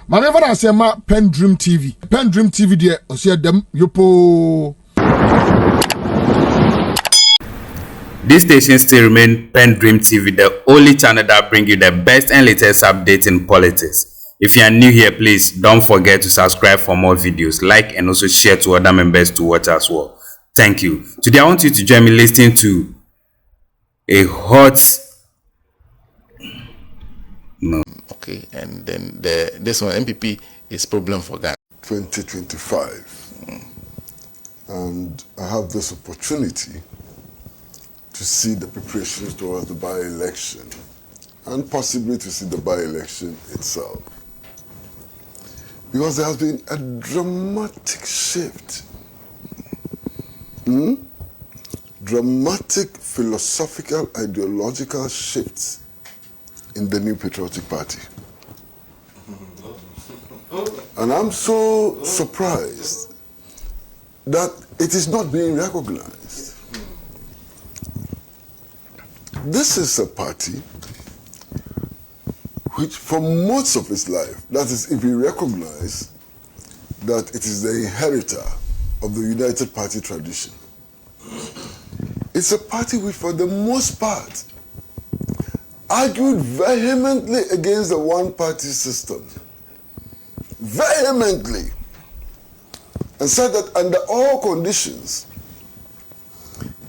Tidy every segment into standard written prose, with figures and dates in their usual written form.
My never I say ma PENDREAM TV. PENDREAM TV there. I see them yopo. This station still remain PENDREAM TV, the only channel that bring you the best and latest updates in politics. If you are new here, please don't forget to subscribe for more videos, like and also share to other members to watch as well. Thank you. Today I want you to join me listening to a hot Okay, and then this one MPP is problem for Ghana. 2025, and I have this opportunity to see the preparations towards the by-election and possibly to see the by-election itself, because there has been a dramatic shift, dramatic philosophical ideological shifts in the New Patriotic Party. And I'm so surprised that it is not being recognized. This is a party which for most of its life, that is if we recognize that it is the inheritor of the United Party tradition, it's a party which for the most part argued vehemently against the one-party system. Vehemently. And said that under all conditions,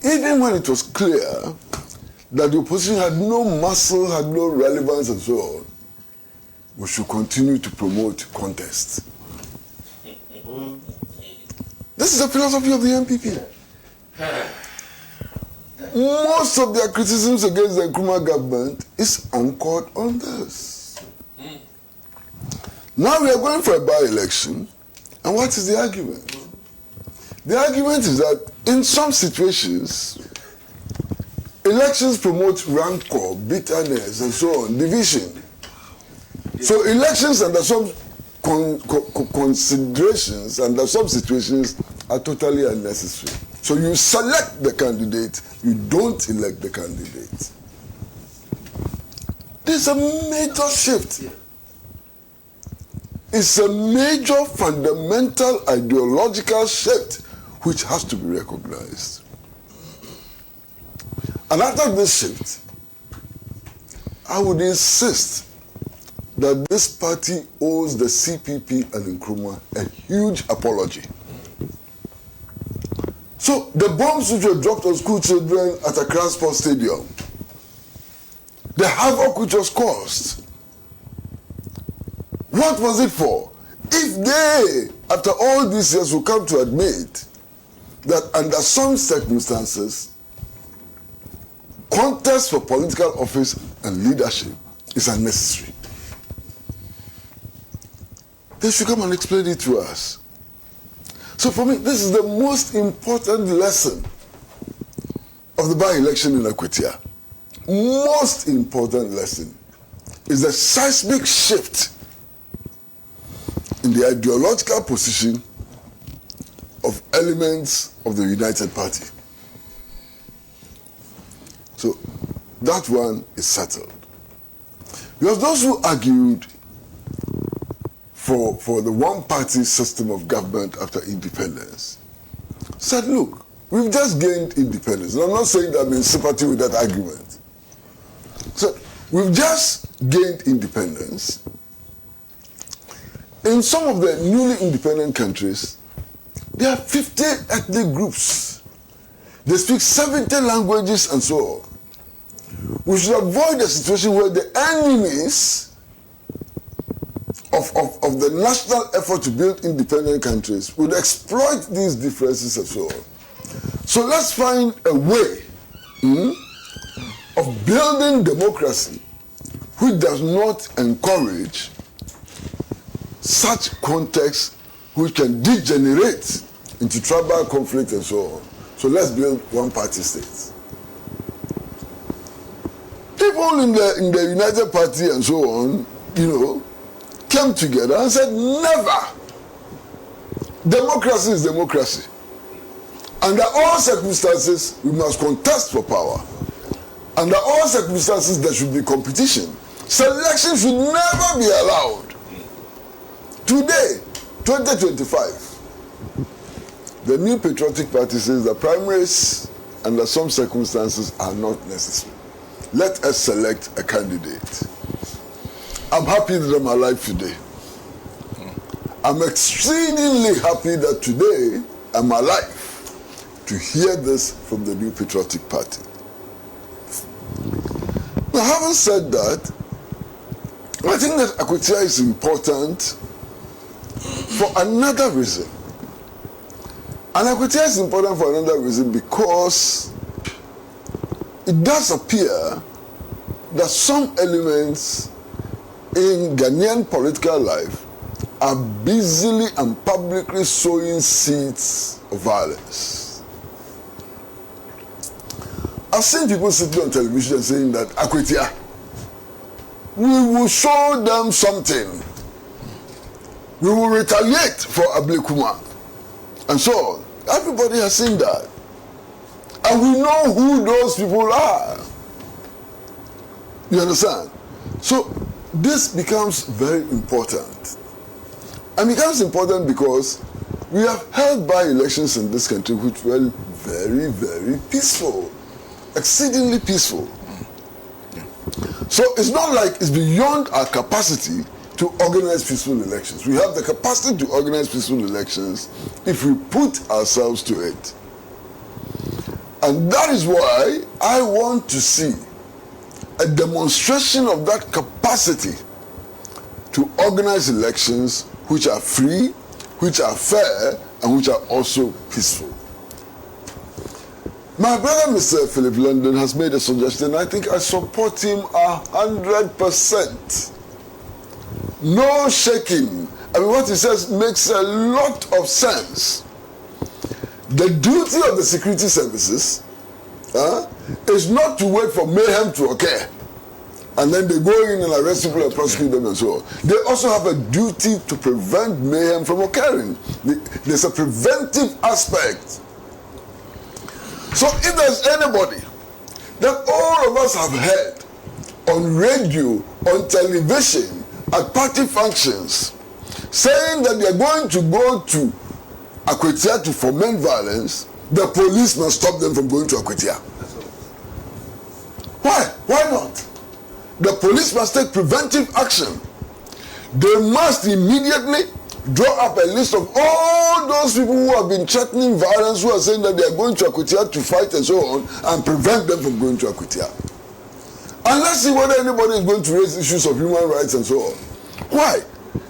even when it was clear that the opposition had no muscle, had no relevance and so on, we should continue to promote contest. This is the philosophy of the NPP. Most of their criticisms against the Nkrumah government is anchored on this. Now we are going for a by-election, and what is the argument? The argument is that in some situations, elections promote rancor, bitterness, and so on, division. So elections under some considerations, under some situations, are totally unnecessary. So you select the candidate, you don't elect the candidate. There's a major shift. It's a major fundamental ideological shift which has to be recognized. And after this shift, I would insist that this party owes the CPP and Nkrumah a huge apology. So the bombs which were dropped on school children at Accra Sports Stadium, the havoc which was caused, what was it for? If they, after all these years, will come to admit that under some circumstances, contest for political office and leadership is unnecessary, they should come and explain it to us. So for me, this is the most important lesson of the by-election in Akwatia. Most important lesson is the seismic shift in the ideological position of elements of the United Party. So that one is settled. Because those who argued for the one-party system of government after independence said, look, we've just gained independence. And I'm not saying that I'm in sympathy with that argument. So we've just gained independence. In some of the newly independent countries, there are 50 ethnic groups. They speak 70 languages and so on. We should avoid a situation where the enemies of the national effort to build independent countries would exploit these differences and so on. So let's find a way of building democracy which does not encourage such contexts which can degenerate into tribal conflict and so on. So let's build one-party states. People in the United Party and so on, came together and said, never. Democracy is democracy. Under all circumstances, we must contest for power. Under all circumstances, there should be competition. Selection should never be allowed. Today, 2025, the New Patriotic Party says the primaries, under some circumstances, are not necessary. Let us select a candidate. I'm happy that I'm alive today. I'm exceedingly happy that today I'm alive to hear this from the New Patriotic Party. Now, having said that, I think that Akwatia is important for another reason. And Akwatia is important for another reason because it does appear that some elements in Ghanaian political life are busily and publicly sowing seeds of violence. I've seen people sitting on television saying that Akwatia, we will show them something. We will retaliate for Ablekuma. And so on. Everybody has seen that. And we know who those people are. You understand? So this becomes very important. And becomes important because we have held by-elections in this country which were very, very peaceful. Exceedingly peaceful. So it's not like it's beyond our capacity to organize peaceful elections. We have the capacity to organize peaceful elections if we put ourselves to it. And that is why I want to see a demonstration of that capacity to organize elections which are free, which are fair, and which are also peaceful. My brother, Mr. Philip London, has made a suggestion. I think I support him 100%. No shaking. I mean, what he says makes a lot of sense. The duty of the security services is not to wait for mayhem to occur and then they go in and arrest people and prosecute them and so on. They also have a duty to prevent mayhem from occurring. There's a preventive aspect. So if there's anybody that all of us have heard on radio, on television, at party functions, saying that they're going to go to Akwatia to foment violence, the police must stop them from going to Akwatia. Why? Why not? The police must take preventive action. They must immediately draw up a list of all those people who have been threatening violence, who are saying that they are going to Akwatia to fight and so on, and prevent them from going to Akwatia. And let's see whether anybody is going to raise issues of human rights and so on. Why?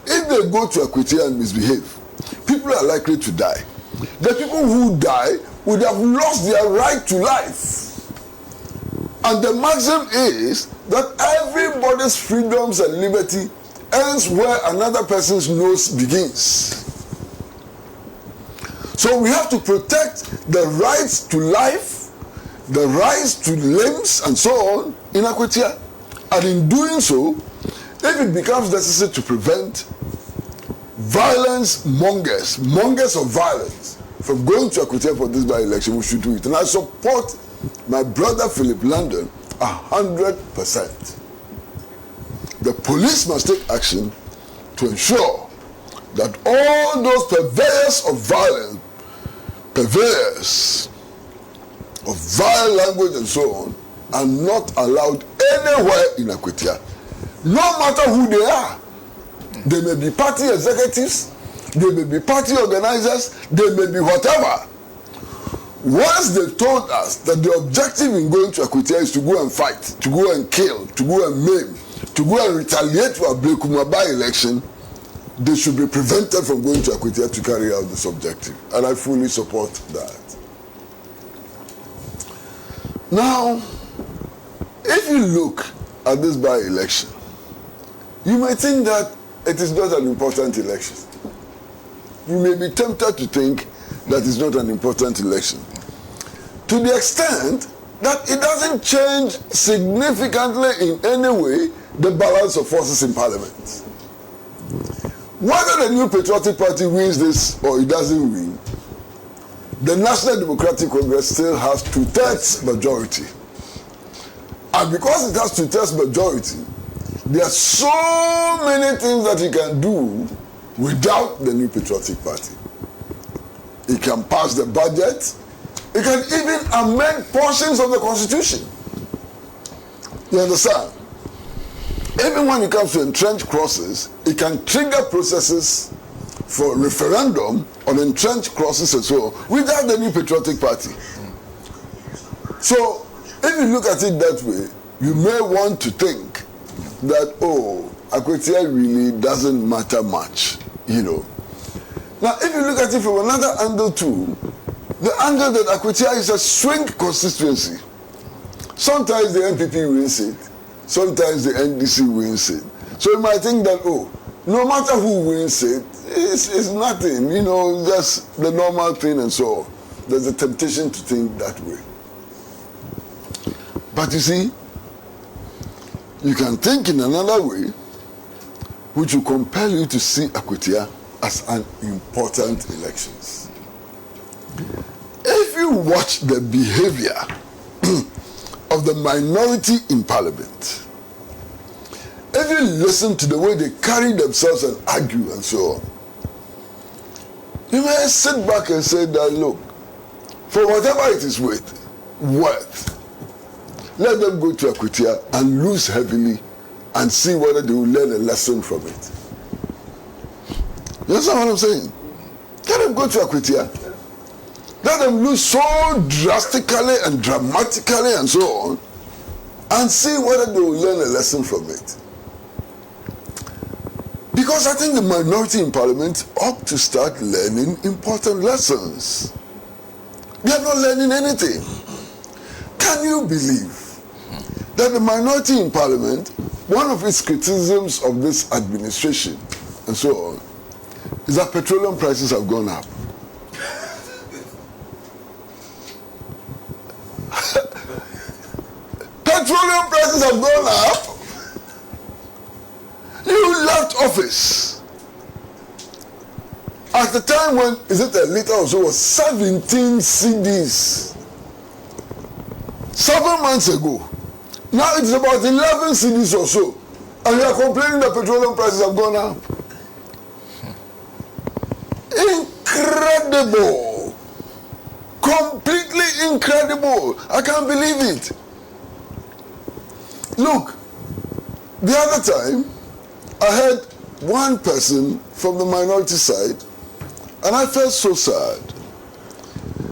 If they go to Akwatia and misbehave, people are likely to die. The people who die would have lost their right to life. And the maxim is that everybody's freedoms and liberty ends where another person's nose begins. So we have to protect the rights to life, the rights to limbs and so on in Akwatia. And in doing so, if it becomes necessary to prevent violence mongers of violence from going to Akwatia for this by-election, we should do it. And I support my brother Philip London 100%. The police must take action to ensure that all those purveyors of violence, purveyors of vile language and so on, are not allowed anywhere in Akwatia. No matter who they are. They may be party executives, they may be party organizers, they may be whatever. Once they told us that the objective in going to Akwatia is to go and fight, to go and kill, to go and maim, to go and retaliate for a Ablekuma by-election, they should be prevented from going to Akwatia to carry out this objective. And I fully support that. Now, if you look at this by-election, you may think that it is not an important election. You may be tempted to think that it's not an important election. To the extent that it doesn't change significantly in any way the balance of forces in Parliament. Whether the New Patriotic Party wins this or it doesn't win, the National Democratic Congress still has 2/3 majority. And because it has 2/3 majority, there are so many things that it can do without the New Patriotic Party. It can pass the budget. It can even amend portions of the Constitution. You understand? Even when it comes to entrenched clauses, it can trigger processes for referendum on entrenched clauses and so on without the New Patriotic Party. So, if you look at it that way, you may want to think that, oh, Akwatia really doesn't matter much, you know. Now, if you look at it from another angle too, the angle that Akwatia is a swing constituency. Sometimes the NPP wins it, sometimes the NDC wins it. So you might think that, oh, no matter who wins it, it's nothing, you know, just the normal thing and so on. There's a temptation to think that way. But you see, you can think in another way, which will compel you to see Akwatia as an important elections. If you watch the behavior of the minority in parliament, if you listen to the way they carry themselves and argue and so on, you may sit back and say that, look, for whatever it is worth, let them go to Akwatia and lose heavily and see whether they will learn a lesson from it. You understand what I'm saying? Let them go to Akwatia. Let them lose so drastically and dramatically and so on, and see whether they will learn a lesson from it. Because I think the minority in parliament ought to start learning important lessons. They are not learning anything. Can you believe that the minority in parliament, one of its criticisms of this administration and so on, is that petroleum prices have gone up? Petroleum prices have gone up. You left office at the time when, is it a liter or so, was 17 cedis 7 months ago. Now it's about 11 cedis or so, and you are complaining that petroleum prices have gone up. Incredible. Completely incredible. I can't believe it. Look, the other time, I heard one person from the minority side, and I felt so sad.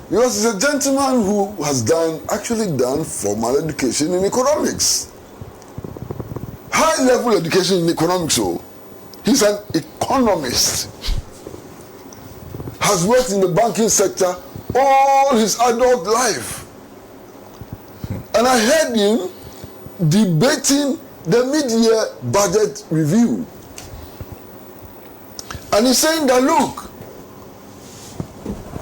Because he's a gentleman who has actually done formal education in economics. High-level education in economics, so he's an economist. Has worked in the banking sector all his adult life. And I heard him debating the mid-year budget review. And he's saying that, look,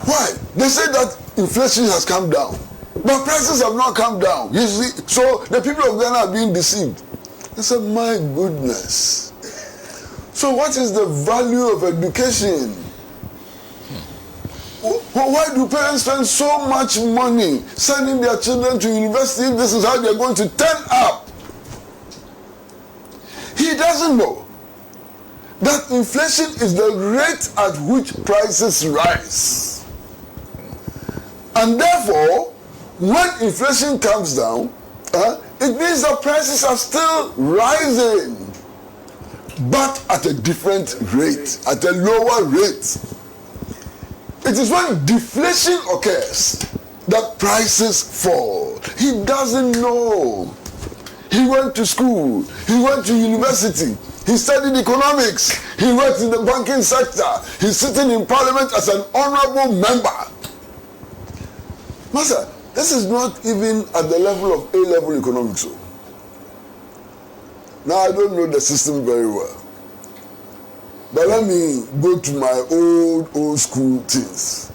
why? They say that inflation has come down, but prices have not come down. You see, so the people of Ghana are being deceived. I said, my goodness. So what is the value of education? Why do parents spend so much money sending their children to university if this is how they're going to turn up? He doesn't know that inflation is the rate at which prices rise. And therefore, when inflation comes down, it means that prices are still rising, but at a different rate, at a lower rate. It is when deflation occurs that prices fall. He doesn't know. He went to school, he went to university, he studied economics, he worked in the banking sector, he's sitting in parliament as an honorable member. Master, this is not even at the level of A-level economics. Now, I don't know the system very well. But let me go to my old school things.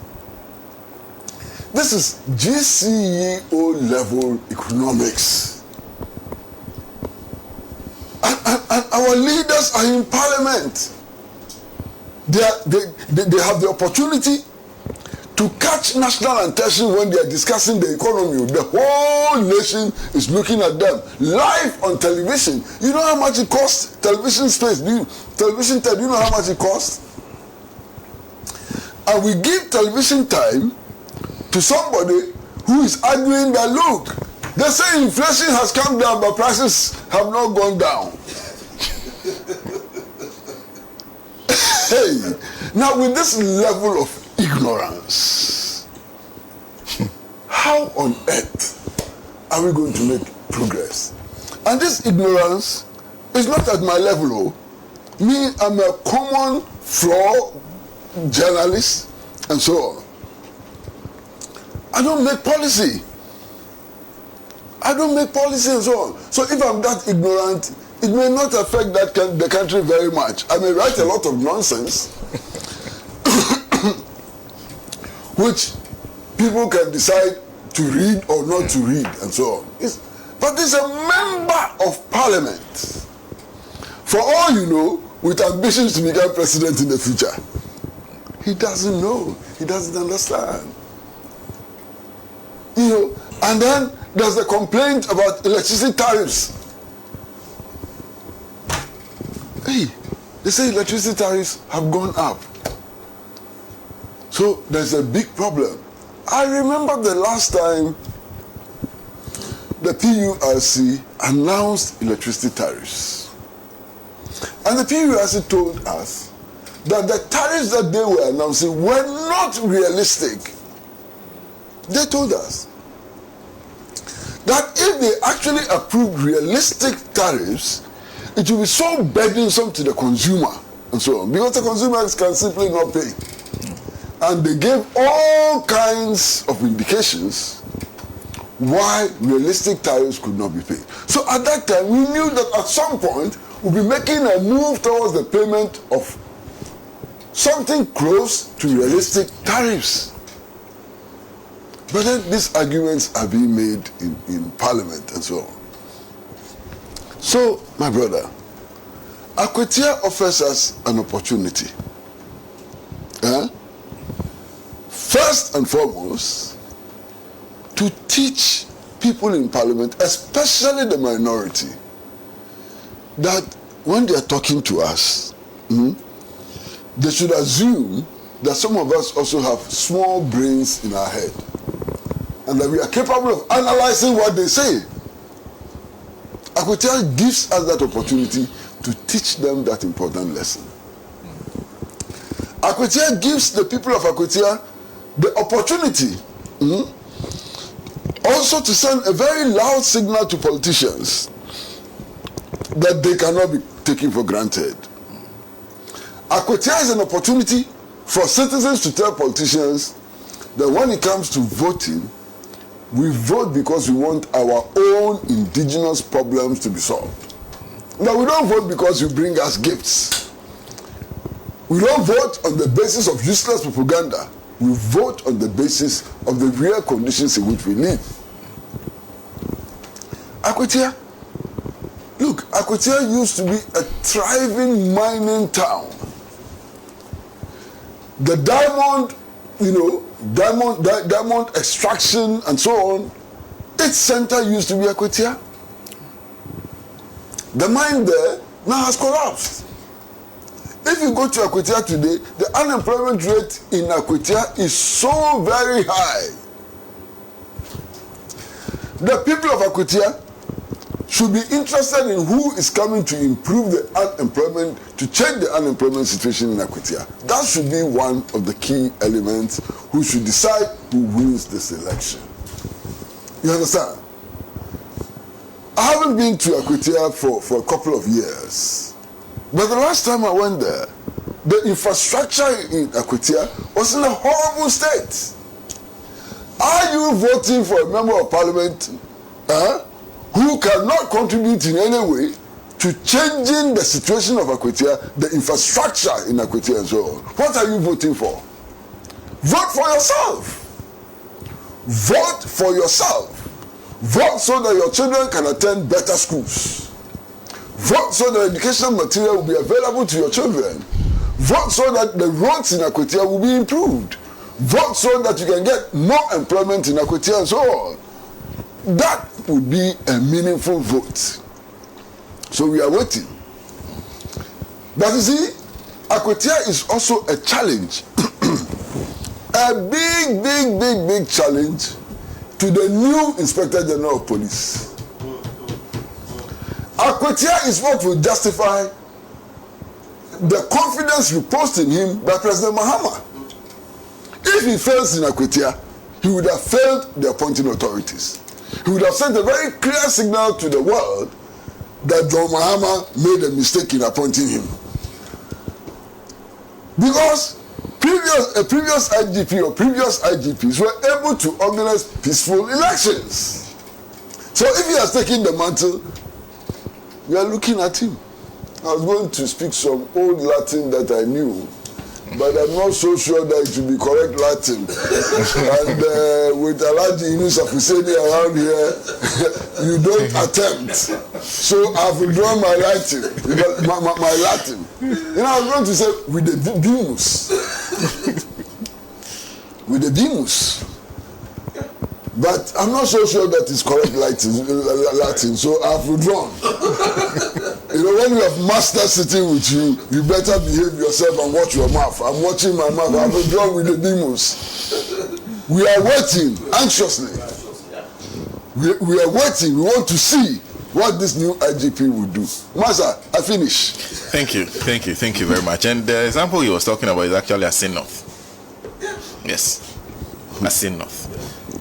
This is GCE level economics. And our leaders are in parliament. They have the opportunity to catch national attention when they are discussing the economy. The whole nation is looking at them live on television. You know how much it costs? Television space. Television time, do you know how much it costs? And we give television time to somebody who is arguing that, look, they say inflation has come down, but prices have not gone down. Hey, now with this level of ignorance, how on earth are we going to make progress? And this ignorance is not at my level. Oh. Me, I'm a common floor journalist and so on. I don't make policy. I don't make policy and so on. So if I'm that ignorant, it may not affect the country very much. I may write a lot of nonsense which people can decide to read or not to read and so on. But he's a member of parliament. For all you know, with ambitions to become president in the future. He doesn't know. He doesn't understand. You know, and then there's the complaint about electricity tariffs. Hey, they say electricity tariffs have gone up. So there's a big problem. I remember the last time the PURC announced electricity tariffs. And the PURC told us that the tariffs that they were announcing were not realistic. They told us that if they actually approved realistic tariffs, it will be so burdensome to the consumer and so on, because the consumers can simply not pay. And they gave all kinds of indications why realistic tariffs could not be paid. So at that time, we knew that at some point, we'll be making a move towards the payment of something close to realistic tariffs. But then these arguments are being made in Parliament and so on. So, my brother, Akwatia offers us an opportunity. First and foremost, to teach people in Parliament, especially the minority, that when they are talking to us, they should assume that some of us also have small brains in our head and that we are capable of analyzing what they say. Akwatia gives us that opportunity to teach them that important lesson. Akwatia gives the people of Akwatia the opportunity also to send a very loud signal to politicians that they cannot be taken for granted. Akwatia is an opportunity for citizens to tell politicians that when it comes to voting, we vote because we want our own indigenous problems to be solved. Now, we don't vote because you bring us gifts. We don't vote on the basis of useless propaganda. We vote on the basis of the real conditions in which we live. Akwatia, look, Akwatia used to be a thriving mining town. The diamond, diamond extraction and so on, its center used to be Akwatia. The mine there now has collapsed. If you go to Akwatia today, the unemployment rate in Akwatia is so very high. The people of Akwatia should be interested in who is coming to improve the unemployment, to change the unemployment situation in Akwatia. That should be one of the key elements who should decide who wins this election. You understand? I haven't been to Akwatia for a couple of years. But the last time I went there, the infrastructure in Akwatia was in a horrible state. Are you voting for a member of parliament who cannot contribute in any way to changing the situation of Akwatia, the infrastructure in Akwatia and so on? What are you voting for? Vote for yourself. Vote for yourself. Vote so that your children can attend better schools. Vote so that educational material will be available to your children. Vote so that the roads in Akwatia will be improved. Vote so that you can get more employment in Akwatia and so on. That would be a meaningful vote. So we are waiting. But you see, Akwatia is also a challenge. A big challenge to the new Inspector General of Police. Akwatia is what will justify the confidence reposed in him by President Mahama. If he fails in Akwatia, he would have failed the appointing authorities. He would have sent a very clear signal to the world that John Mahama made a mistake in appointing him. Because a previous IGP or previous IGPs were able to organize peaceful elections. So if he has taken the mantle, we are looking at him. I was going to speak some old Latin that I knew, but I'm not so sure that it will be correct Latin. And with Alaji Inus Afuseni around here, you don't attempt. So I've withdrawn my Latin. My Latin. You know, I was going to say with the Bimus. With the Bimus. But I'm not so sure that it's correct Latin, so I've withdrawn. You know, when you have master sitting with you, you better behave yourself and watch your mouth. I'm watching my mouth. I've withdrawn with the Bimus. We are waiting anxiously. We are waiting. We want to see what this new IGP will do. Master, I finish. Thank you very much. And the example he was talking about is actually Asin North. Yes, Asin North.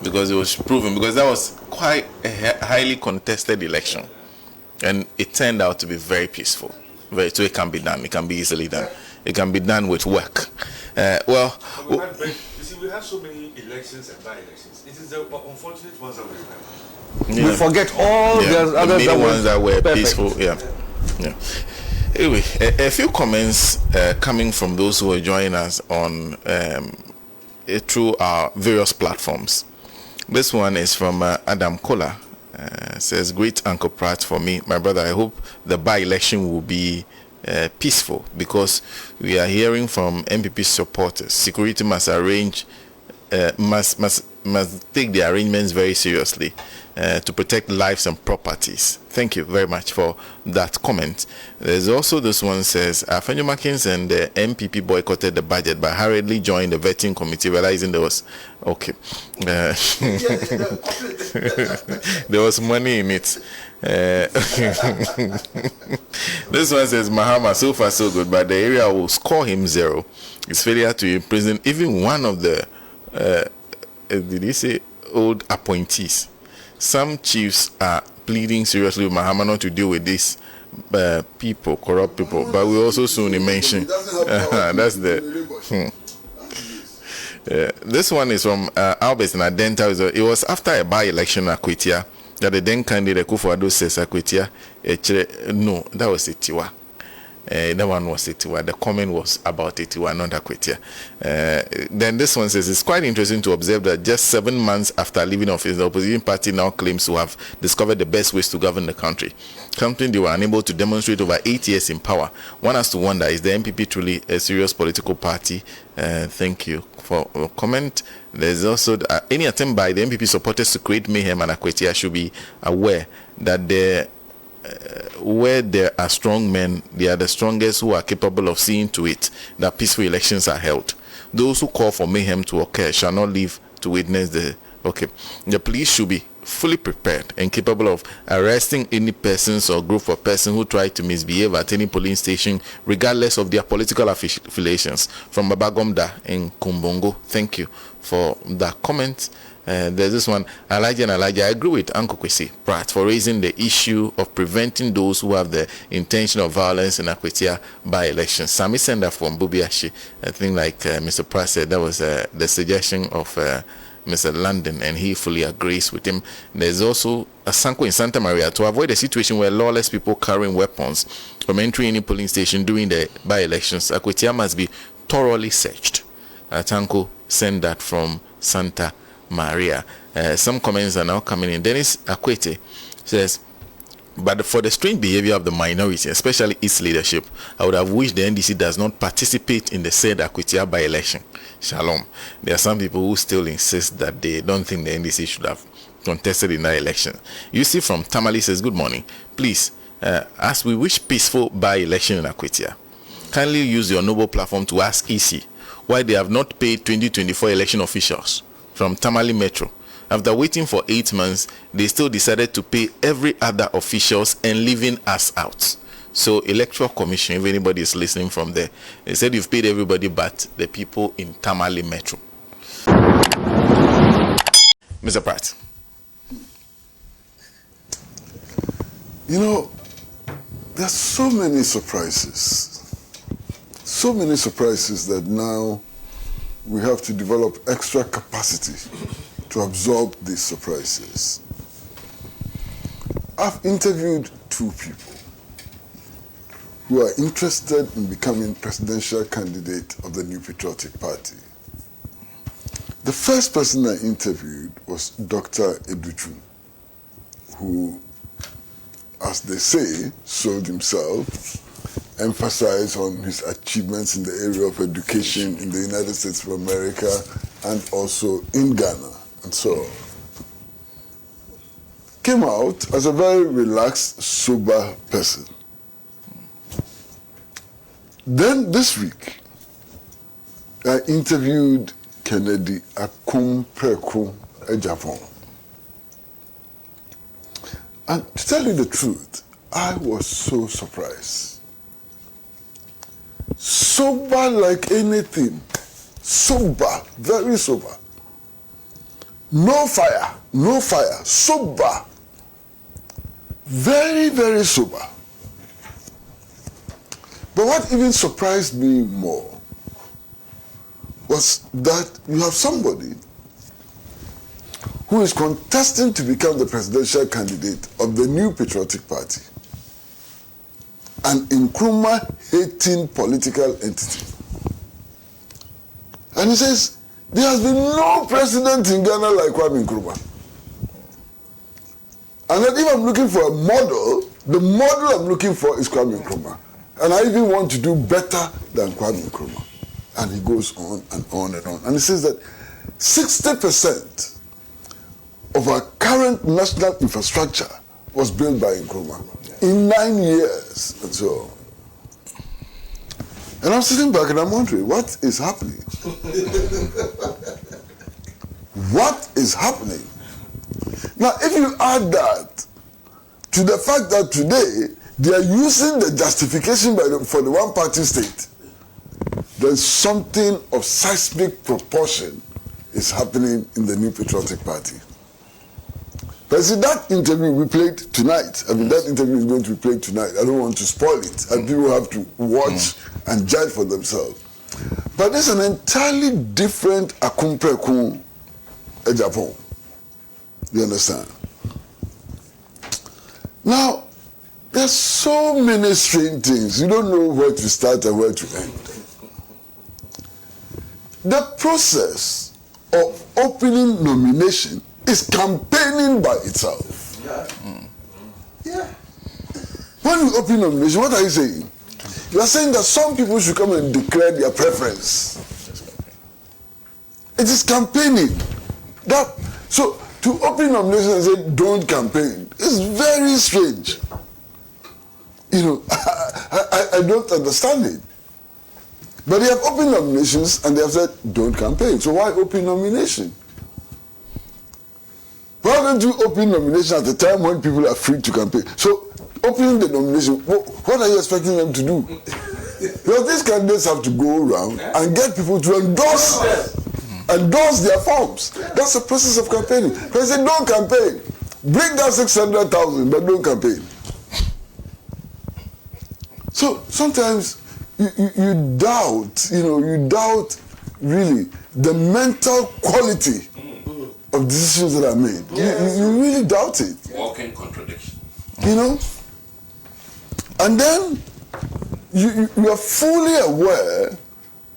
Because it was proven, because that was quite a highly contested election. And it turned out to be very peaceful. So it can be done. It can be easily done. It can be done with work. You see, we have so many elections and by-elections. It is the unfortunate ones that we have. We forget all the other ones that were peaceful. Yeah. Anyway, a few comments coming from those who are joining us on through our various platforms. This one is from Adam Kola. Says, great Uncle Pratt for me, my brother. I hope the by-election will be peaceful, because we are hearing from MPP supporters security must take the arrangements very seriously to protect lives and properties. Thank you very much for that comment. There's also this one says, Afenyo Makins and the MPP boycotted the budget but hurriedly joined the vetting committee, realizing there was there was money in it. This one says, Mahama, so far so good, but the area will score him 0. His failure to imprison even one of the did he say old appointees. Some chiefs are pleading seriously with Mahama not to deal with these people, corrupt people, but we also soon mention that's the this one is from Albert and Adenta. It was after a by-election at Akwatia that the then candidate Kufuor says Akwatia. No, that was Itiwa. That one was Itiwa. The comment was about Itiwa, not Akwatia. Then this one says, it's quite interesting to observe that just 7 months after leaving office, the opposition party now claims to have discovered the best ways to govern the country, something they were unable to demonstrate over 8 years in power. One has to wonder, is the MPP truly a serious political party? Thank you for your comment. There's also any attempt by the MPP supporters to create mayhem and Akwatia should be aware that where there are strong men, they are the strongest who are capable of seeing to it that peaceful elections are held. Those who call for mayhem to occur shall not live to witness the police should be fully prepared and capable of arresting any persons or group of persons who try to misbehave at any polling station, regardless of their political affiliations. From Babagomda in Kumbongo. Thank you for that comment. There's this one, Elijah. I agree with Uncle Kwesi Pratt for raising the issue of preventing those who have the intention of violence in Akwatia by elections. Sami Senda from Bubiashi, I think like Mr. Pratt said, that was the suggestion of Mr. London, and he fully agrees with him. There's also a Sanko in Santa Maria to avoid a situation where lawless people carrying weapons from entering any polling station during the by-elections. Akwatia must be thoroughly searched. Tanko sent that from Santa Maria. Some comments are now coming in. Dennis Akwete says, But for the strange behavior of the minority, especially its leadership, I would have wished the NDC does not participate in the said Akwatia by-election. Shalom. There are some people who still insist that they don't think the NDC should have contested in that election. You see from Tamale says, good morning. Please, as we wish peaceful by-election in Akwatia, kindly use your noble platform to ask EC why they have not paid 2024 election officials from Tamale Metro. After waiting for 8 months, they still decided to pay every other officials and leaving us out. So Electoral Commission, if anybody is listening from there, they said you've paid everybody but the people in Tamale Metro. Mr. Pratt. You know, there's so many surprises. So many surprises that now we have to develop extra capacity to absorb these surprises. I've interviewed 2 people who are interested in becoming presidential candidate of the New Patriotic Party. The first person I interviewed was Dr. Educhu, who, as they say, sold himself, emphasized on his achievements in the area of education in the United States of America and also in Ghana. And so came out as a very relaxed, sober person. Then this week, I interviewed Kennedy Akumpreku Ejapon. And to tell you the truth, I was so surprised. Sober like anything. Sober, very sober. No fire, sober. Very, very sober. But what even surprised me more was that you have somebody who is contesting to become the presidential candidate of the New Patriotic Party, an Nkrumah-hating political entity. And he says, there has been no president in Ghana like Kwame Nkrumah. And that if I'm looking for a model, the model I'm looking for is Kwame Nkrumah. And I even want to do better than Kwame Nkrumah. And he goes on and on and on. And he says that 60% of our current national infrastructure was built by Nkrumah in 9 years. And so, and I'm sitting back and I'm wondering, what is happening? What is happening? Now, if you add that to the fact that today they are using the justification for the one-party state, then something of seismic proportion is happening in the New Patriotic Party. But see, that interview we played tonight, that interview is going to be played tonight. I don't want to spoil it, and people have to watch and judge for themselves. But it's an entirely different Akumpreku Ejapon. You understand? Now, there's so many strange things. You don't know where to start and where to end. The process of opening nomination is campaigning by itself. Yeah. When you open nomination, what are you saying? You are saying that some people should come and declare their preference. It is campaigning. So to open nomination and say don't campaign is very strange. You know, I don't understand it. But they have opened nominations and they have said don't campaign. So why open nomination? Why don't you open nomination at a time when people are free to campaign? So opening the nomination, what are you expecting them to do? Because these candidates have to go around and get people to endorse their forms. That's the process of campaigning. Because they don't campaign. Bring down 600,000, but don't campaign. So sometimes you doubt, you doubt really the mental quality of decisions that are made. Yes. You really doubt it. Walking contradiction. And then you are fully aware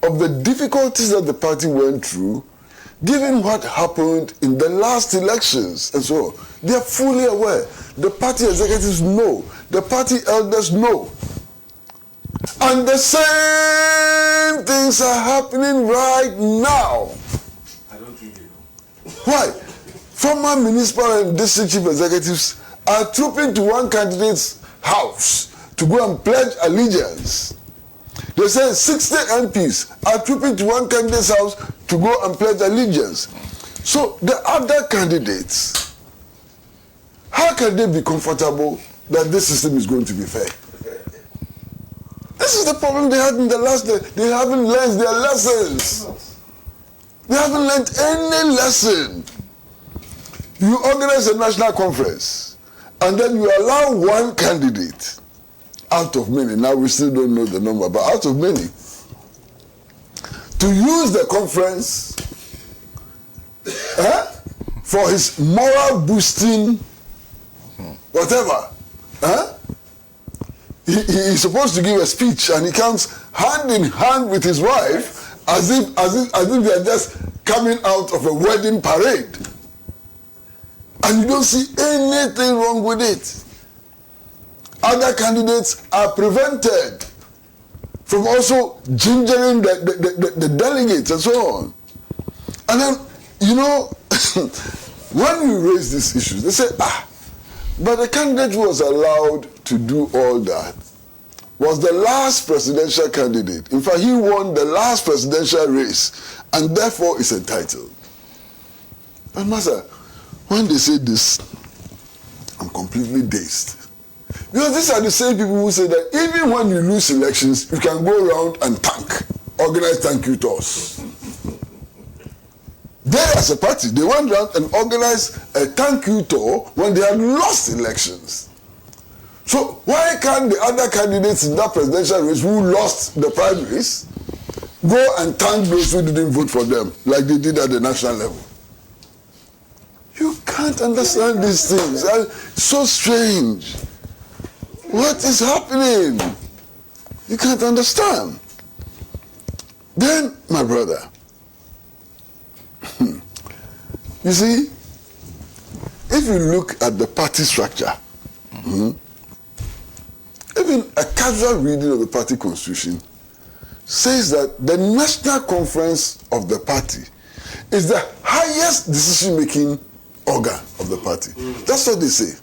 of the difficulties that the party went through given what happened in the last elections and so on, they are fully aware. The party executives know. The party elders know. And the same things are happening right now. I don't think they know. Why? Former municipal and district chief executives are trooping to one candidate's house to go and pledge allegiance. They say 60 MPs are trooping to one candidate's house to go and pledge allegiance. So the other candidates, how can they be comfortable that this system is going to be fair? This is the problem they had in the last day. They haven't learned their lessons. They haven't learned any lesson. You organize a national conference and then you allow one candidate out of many, now we still don't know the number, but out of many, to use the conference for his moral boosting, whatever. He's supposed to give a speech and he comes hand in hand with his wife as if they are just coming out of a wedding parade. And you don't see anything wrong with it. Other candidates are prevented from also gingering the delegates and so on. And then, you know, when you raise these issues, they say, but the candidate who was allowed to do all that was the last presidential candidate. In fact, he won the last presidential race and therefore is entitled. And Master, when they say this, I'm completely dazed. Because these are the same people who say that even when you lose elections, you can go around and organize thank you tours. They as a party, they went around and organized a thank you tour when they had lost elections. So why can't the other candidates in that presidential race who lost the primaries go and thank those who didn't vote for them like they did at the national level? You can't understand these things. It's so strange. What is happening? You can't understand. Then, my brother, you see, if you look at the party structure, even a casual reading of the party constitution says that the national conference of the party is the highest decision-making organ of the party. That's what they say.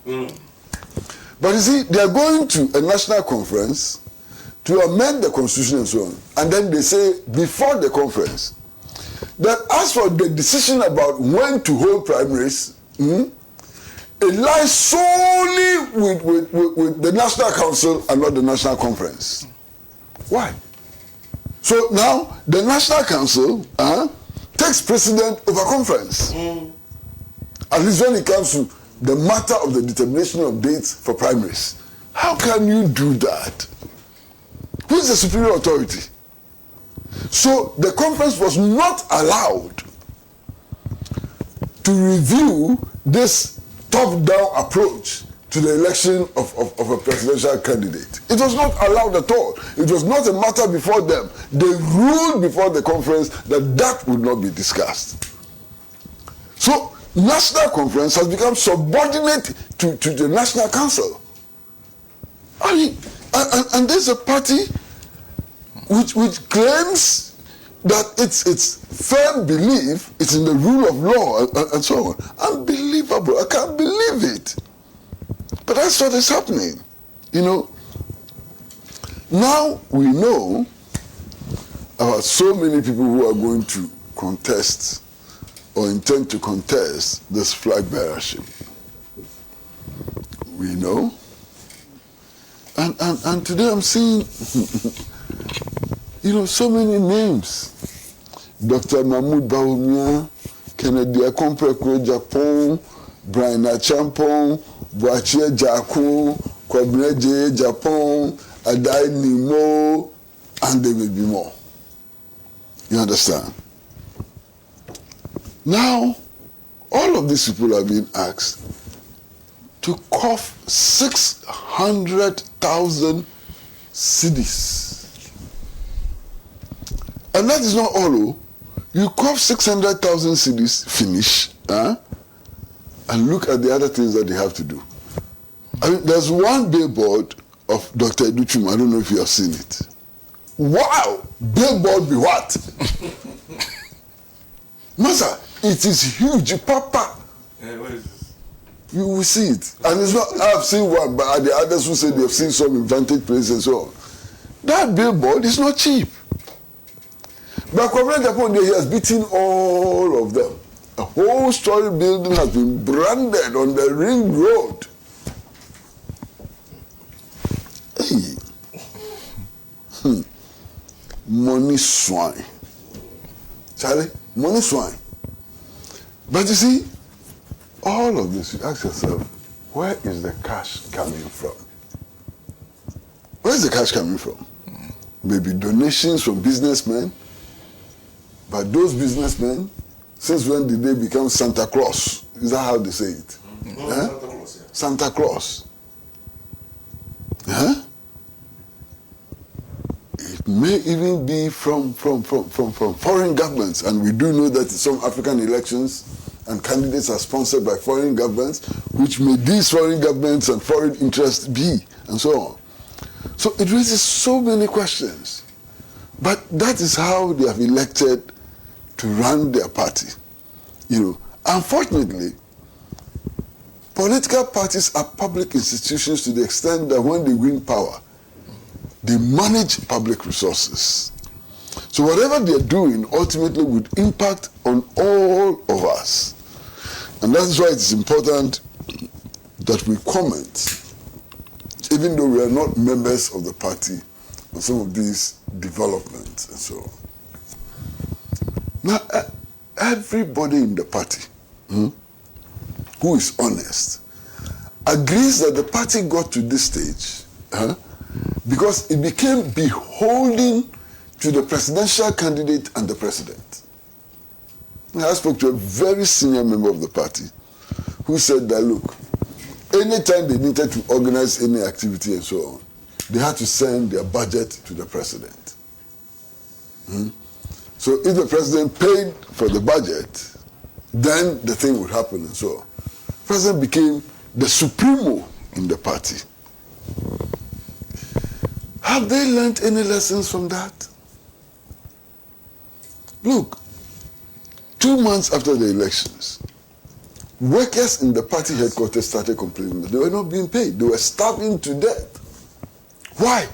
But you see, they are going to a national conference to amend the constitution and so on. And then they say, before the conference, that as for the decision about when to hold primaries, it lies solely with the National Council and not the National Conference. Why? So now, the National Council takes precedent over conference. At least when it comes to the matter of the determination of dates for primaries. How can you do that? Who is the superior authority? So the conference was not allowed to review this top-down approach to the election of a presidential candidate. It was not allowed at all. It was not a matter before them. They ruled before the conference that would not be discussed. So National Conference has become subordinate to the National Council. I mean, and there's a party which claims that its firm belief is in the rule of law and so on. Unbelievable. I can't believe it. But that's what is happening. You know, now we know about so many people who are going to contest or intend to contest this flag bearership. We know. And today I'm seeing, you know, so many names. Dr. Mahmoud Bawumia, Kennedy Akompre Japan, Brian Achampong, Boachie Jako, Kwabene Japan, Adai Nimo, and there will be more. You understand? Now, all of these people are being asked to cough 600,000 cedis. And that is not all. You cough 600,000 cedis, finish, and look at the other things that they have to do. I mean, there's one billboard of Dr. Educhum. I don't know if you have seen it. Wow! Billboard be what? Master, it is huge, Papa. What is this? You will see it. And it's not, I've seen one, but the others who say they've seen some in vantage places and so on. That billboard is not cheap. But Kwesi Japan, he has beaten all of them. A whole story building has been branded on the ring road. Hey. Money swine. Charlie, money swine. But you see, all of this, you ask yourself, where is the cash coming from? Where is the cash coming from? Maybe donations from businessmen. But those businessmen, since when did they become Santa Claus? Is that how they say it? Santa Claus, yeah. Santa Claus. Huh? It may even be from foreign governments, and we do know that some African elections and candidates are sponsored by foreign governments, which may these foreign governments and foreign interests be, and so on. So it raises so many questions. But that is how they have elected to run their party. You know, unfortunately, political parties are public institutions to the extent that when they win power, they manage public resources. So whatever they're doing ultimately would impact on all of us. And that's why it's important that we comment, even though we are not members of the party, on some of these developments and so on. Now, everybody in the party who is honest agrees that the party got to this stage because it became beholden to the presidential candidate and the president. I spoke to a very senior member of the party who said that, look, anytime they needed to organize any activity and so on, they had to send their budget to the president. So if the president paid for the budget, then the thing would happen and so on. The president became the supremo in the party. Have they learned any lessons from that? Look, 2 months after the elections, workers in the party headquarters started complaining that they were not being paid. They were starving to death. Why?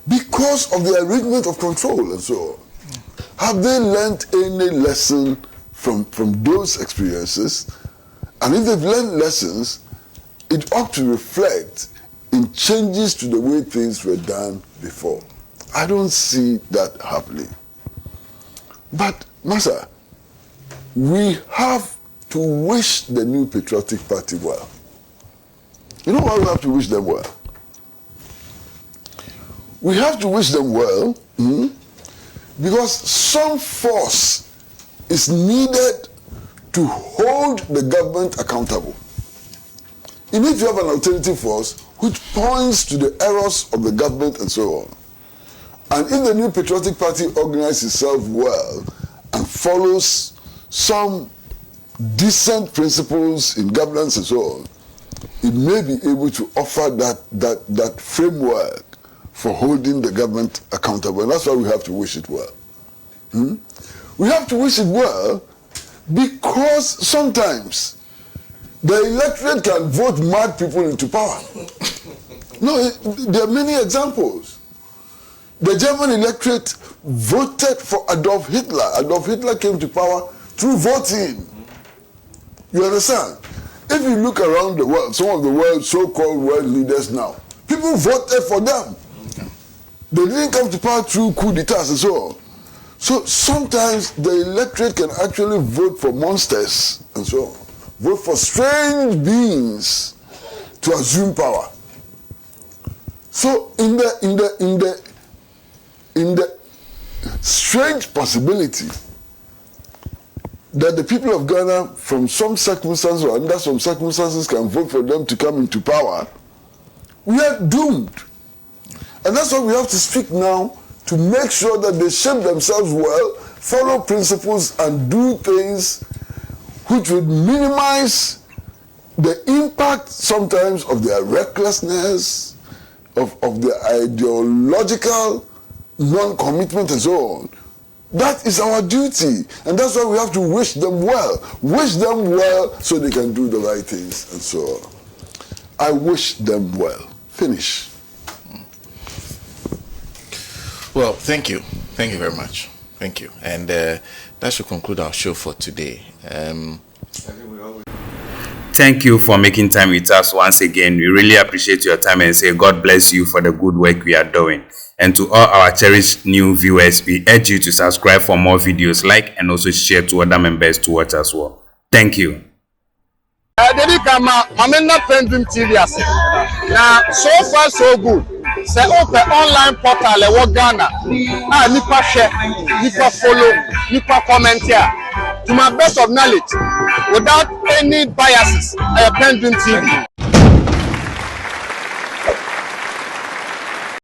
Because of the arrangement of control and so on. Have they learned any lesson from those experiences? And if they've learned lessons, it ought to reflect in changes to the way things were done before. I don't see that happening. But, Masa, we have to wish the New Patriotic Party well. You know why we have to wish them well? We have to wish them well because some force is needed to hold the government accountable. You need to have an alternative force which points to the errors of the government and so on. And if the New Patriotic Party organizes itself well and follows some decent principles in governance and so on, it may be able to offer that framework for holding the government accountable. And that's why we have to wish it well. We have to wish it well because sometimes the electorate can vote mad people into power. No, there are many examples. The German electorate voted for Adolf Hitler. Adolf Hitler came to power through voting. You understand? If you look around the world, some of the world's so-called world leaders now, people voted for them. They didn't come to power through coup d'etats and so on. So sometimes the electorate can actually vote for monsters and so on. Vote for strange beings to assume power. So in the strange possibility that the people of Ghana, from some circumstances or under some circumstances, can vote for them to come into power, we are doomed. And that's why we have to speak now to make sure that they shape themselves well, follow principles, and do things which would minimize the impact sometimes of their recklessness, of their ideological non-commitment and so on. That is our duty, and that's why we have to wish them well. Wish them well so they can do the right things and so on. I wish them well. Finish. Well, thank you. Thank you very much. Thank you. And that should conclude our show for today. Thank you for making time with us once again. We really appreciate your time and say God bless you for the good work we are doing. And to all our cherished new viewers, we urge you to subscribe for more videos, like, and also share to other members to watch as well. Thank you. PENDREAM TV. Now, so far so good. Say open online portal e Ghana. Nipa share, nipa follow, nipa comment here. To my best of knowledge, without any biases, PENDREAM TV.